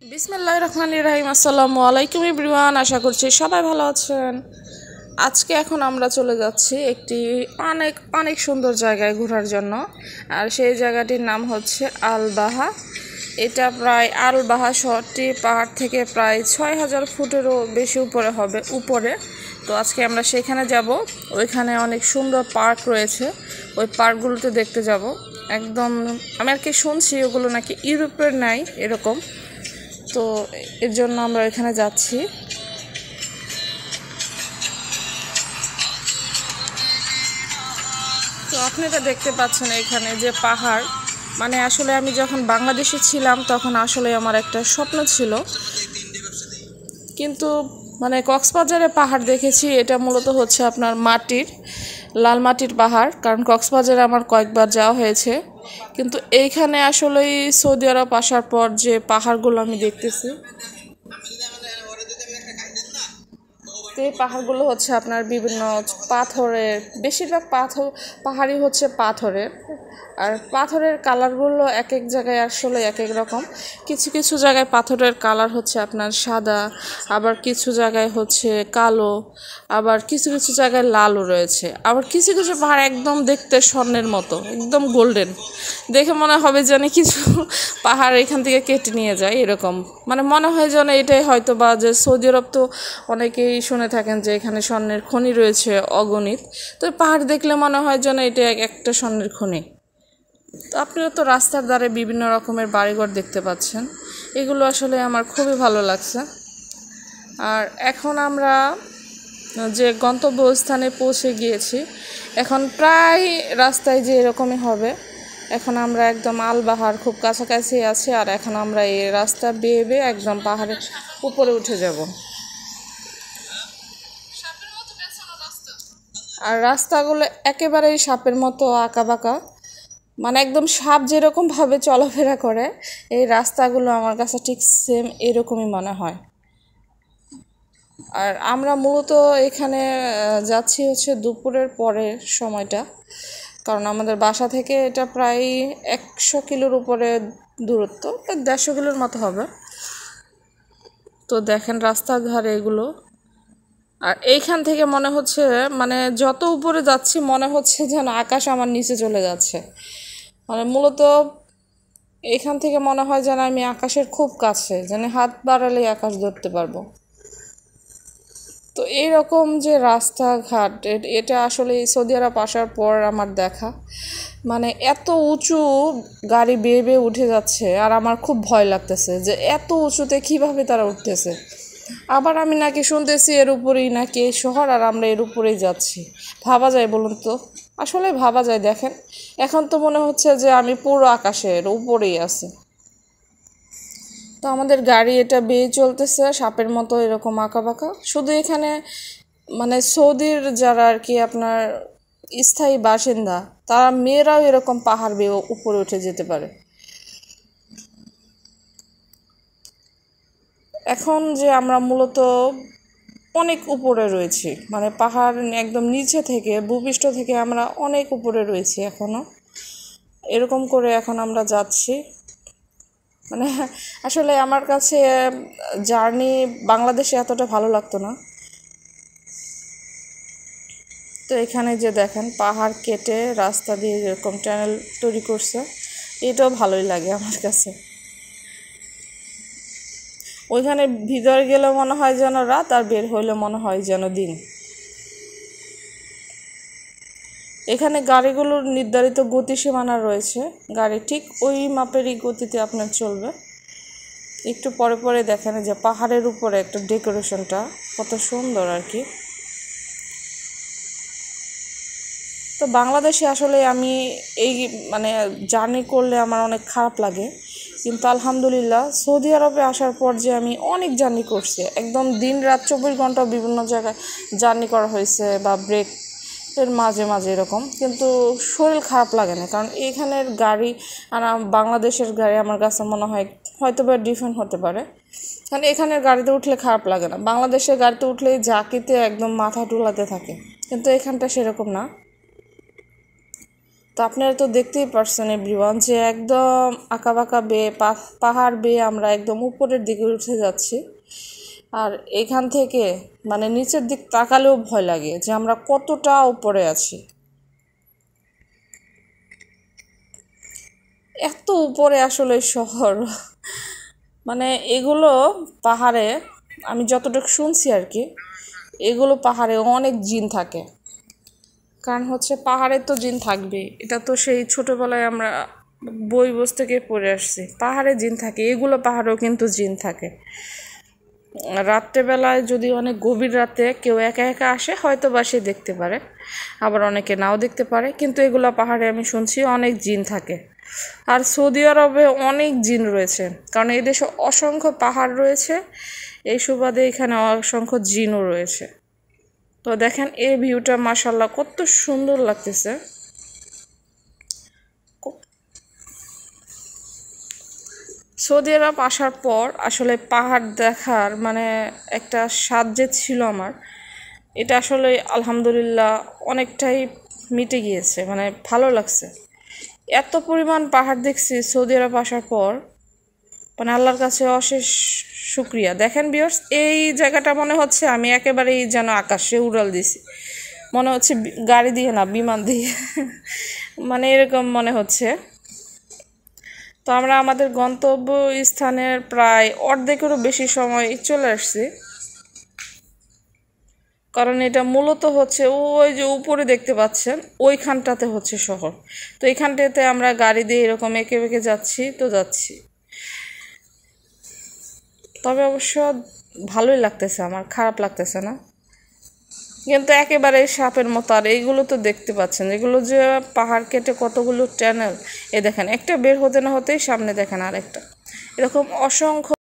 বিসমিল্লাহির রহমানির রহিম। আসসালামু আলাইকুম এভরিওয়ান, আশা করছি সবাই ভালো আছেন। আজকে এখন আমরা চলে যাচ্ছি একটি অনেক অনেক সুন্দর জায়গায় ঘোরার জন্য। আর সেই জায়গাটির নাম হচ্ছে আল-বাহা। এটা প্রায় আল-বাহা শহরটি পাহাড় থেকে প্রায় 6000 ফুটেরও বেশি উপরে হবে উপরে। তো আজকে আমরা সেখানে যাব। ওইখানে অনেক সুন্দর পার্ক রয়েছে, ওই পার্কগুলোতে দেখতে যাব। একদম আমি আর কি শুনছি ওগুলো নাকি ইউরোপের নাই এরকম। তো এর জন্য আমরা এখানে যাচ্ছি। তো আপনারা দেখতে পাচ্ছেন এখানে যে পাহাড়, মানে আসলে আমি যখন বাংলাদেশে ছিলাম তখন আসলে আমার একটা স্বপ্ন ছিল, কিন্তু মানে কক্সবাজারে পাহাড় দেখেছি, এটা মূলত হচ্ছে আপনার মাটির লাল মাটির পাহাড়, কারণ কক্সবাজারে আমার কয়েকবার যাওয়া হয়েছে। কিন্তু এইখানে আসলেই সৌদি আরব আসার পর যে পাহাড়গুলো আমি দেখতেছি, তো এই পাহাড়গুলো হচ্ছে আপনার বিভিন্ন পাথরের, বেশিরভাগ পাহাড়ই হচ্ছে পাথরের। আর পাথরের কালারগুলো এক এক জায়গায় আসলে এক এক রকম। কিছু কিছু জায়গায় পাথরের কালার হচ্ছে আপনার সাদা, আবার কিছু জায়গায় হচ্ছে কালো, আবার কিছু কিছু জায়গায় লালও রয়েছে। আবার কিছু কিছু পাহাড় একদম দেখতে স্বর্ণের মতো, একদম গোল্ডেন। দেখে মনে হবে যেন কিছু পাহাড় এখান থেকে কেটে নিয়ে যায় এরকম। মানে মনে হয় যেন এটাই হয়তো বা, যে সৌদি আরব তো অনেকেই শুনে থাকেন যে এখানে স্বর্ণের খনি রয়েছে অগণিত। তো পাহাড় দেখলে মনে হয় যেন এটা একটা স্বর্ণের খনি। তো আপনারা তো রাস্তার ধারে বিভিন্ন রকমের বাড়িঘর দেখতে পাচ্ছেন, এগুলো আসলে আমার খুবই ভালো লাগছে। আর এখন আমরা যে গন্তব্যস্থানে পৌঁছে গিয়েছি, এখন প্রায় রাস্তায় যে এরকমই হবে। এখন আমরা একদম আল-বাহার খুব কাছাকাছি আছি, আর এখন আমরা এই রাস্তা বেয়ে বেয়ে একদম পাহাড়ের উপরে উঠে যাব। আর রাস্তাগুলো একেবারেই সাপের মতো আঁকা বাঁকা, মানে একদম সাপ যেরকমভাবে চলাফেরা করে, এই রাস্তাগুলো আমার কাছে ঠিক সেম এরকমই মনে হয়। আর আমরা মূলত এখানে যাচ্ছি হচ্ছে দুপুরের পরের সময়টা, কারণ আমাদের বাসা থেকে এটা প্রায় 100 কিলোর উপরে দূরত্ব, 150 কিলোর মতো হবে। তো দেখেন রাস্তার ধারে এগুলো। আর এইখান থেকে মনে হচ্ছে, মানে যত উপরে যাচ্ছি মনে হচ্ছে যেন আকাশ আমার নিচে চলে যাচ্ছে। মানে মূলত এখান থেকে মনে হয় যেন আমি আকাশের খুব কাছে, যেন হাত বাড়ালেই আকাশ ধরতে পারবো। তো এইরকম যে রাস্তাঘাট, এটা আসলে সৌদি আরব আসার পর আমার দেখা, মানে এত উঁচু গাড়ি বেয়ে বেয়ে উঠে যাচ্ছে, আর আমার খুব ভয় লাগতেছে যে এত উঁচুতে কিভাবে তারা উঠতেছে। আবার আমি নাকি শুনতেছি এর উপরেই নাকি এই শহর, আর আমরা এর উপরেই যাচ্ছি। ভাবা যায় বলুন তো? আসলে ভাবা যায়। দেখেন এখন তো মনে হচ্ছে যে আমি পুরো আকাশের উপরেই আছি। তো আমাদের গাড়ি এটা বেয়ে চলতেছে সাপের মতো এরকম আঁকা বাঁকা। শুধু এখানে মানে সৌদির যারা আর কি আপনার স্থায়ী বাসিন্দা, তারা মেয়েরাও এরকম পাহাড় বেয়ে উপরে উঠে যেতে পারে। এখন যে আমরা মূলত অনেক উপরে রয়েছি, মানে পাহাড় একদম নিচে থেকে, ভূপৃষ্ঠ থেকে আমরা অনেক উপরে রয়েছি এখনও। এরকম করে এখন আমরা যাচ্ছি। মানে আসলে আমার কাছে জার্নি বাংলাদেশে এতটা ভালো লাগতো না। তো এখানে যে দেখেন পাহাড় কেটে রাস্তা দিয়ে যেরকম টানেল তৈরি করছে, এটাও ভালোই লাগে আমার কাছে। ওইখানে ভিতরে গেলে মনে হয় যেন রাত, আর বের হইলে মনে হয় যেন দিন। এখানে গাড়িগুলোর নির্ধারিত গতিসীমানা রয়েছে, গাড়ি ঠিক ওই মাপেরই গতিতে আপনার চলবে। একটু পরে পরে দেখেন যে পাহাড়ের উপরে একটা ডেকোরেশনটা কত সুন্দর আর কি। তো বাংলাদেশে আসলে আমি এই মানে জার্নি করলে আমার অনেক খারাপ লাগে, কিন্তু আলহামদুলিল্লাহ সৌদি আরবে আসার পর যে আমি অনেক জার্নি করছি, একদম দিন রাত 24 ঘন্টা বিভিন্ন জায়গায় জার্নি করা হয়েছে, বা ব্রেক এর মাঝে মাঝে এরকম, কিন্তু শরীর খারাপ লাগে না। কারণ এইখানের গাড়ি আর বাংলাদেশের গাড়ি আমার কাছে মনে হয় হয়তো বা ডিফারেন্ট হতে পারে। কারণ এখানের গাড়িতে উঠলে খারাপ লাগে না, বাংলাদেশের গাড়িতে উঠলেই জাকিতে একদম মাথা টুলাতে থাকে, কিন্তু এখানটা সেরকম না। তো তো আপনারা তো দেখতেই পারছেন এভরিওয়ান যে একদম আঁকাবাঁকা বেয়ে পাহাড় বেয়ে আমরা একদম উপরের দিকে উঠে যাচ্ছি। আর এখান থেকে মানে নিচের দিক তাকালেও ভয় লাগে যে আমরা কতটা উপরে আছি। এত উপরে আসলে শহর, মানে এগুলো পাহাড়ে আমি যতটুকু শুনছি আর কি, এগুলো পাহাড়ে অনেক জিন থাকে। কারণ হচ্ছে পাহাড়ে তো জিন থাকবেই, এটা তো সেই ছোটবেলায় আমরা বই বই থেকে পড়ে আসছি, পাহাড়ে জিন থাকে, এগুলো পাহাড়েও কিন্তু জিন থাকে। রাত্রেবেলায় যদি অনেক গভীর রাতে কেউ একা একা আসে হয়তো বা সে দেখতে পারে, আবার অনেকে নাও দেখতে পারে, কিন্তু এগুলো পাহাড়ে আমি শুনছি অনেক জিন থাকে। আর সৌদি আরবে অনেক জিন রয়েছে, কারণ এই দেশে অসংখ্য পাহাড় রয়েছে, এই সুবাদে এখানে অসংখ্য জিনও রয়েছে। তো দেখেন এই ভিউটা মাশাআল্লাহ কত সুন্দর লাগতেছে। সৌদি আরব আসার পর আসলে পাহাড় দেখার মানে একটা স্বাদ যে ছিল আমার, এটা আসলে আলহামদুলিল্লাহ অনেকটাই মিটে গিয়েছে, মানে ভালো লাগছে। এত পরিমাণ পাহাড় দেখছি সৌদি আরব আসার পর, মানে আল্লাহর কাছে অশেষ শুক্রিয়া। দেখেন ভিউয়ার্স, এই জায়গাটা মনে হচ্ছে আমি একেবারেই যেন আকাশে উড়াল দিছি, মনে হচ্ছে গাড়ি দিয়ে না বিমান দিয়ে মানে এরকম মনে হচ্ছে। তো আমরা আমাদের গন্তব্য স্থানের প্রায় অর্ধেকেরও বেশি সময় চলে আসছি, কারণ এটা মূলত হচ্ছে ওই যে উপরে দেখতে পাচ্ছেন ওইখানটাতে হচ্ছে শহর। তো এইখানটাতে আমরা গাড়ি দিয়ে এরকম এঁকে বেঁকে যাচ্ছি তো যাচ্ছি। তবে অবশ্য ভালোই লাগতেছে, আমার খারাপ লাগতেছে না, কিন্তু একেবারে সাপের মতো। আর এইগুলো তো দেখতে পাচ্ছেন, এগুলো যে পাহাড় কেটে কতগুলো টানেল, এ দেখেন একটা বের হতে না হতেই সামনে দেখেন আরেকটা, এরকম অসংখ্য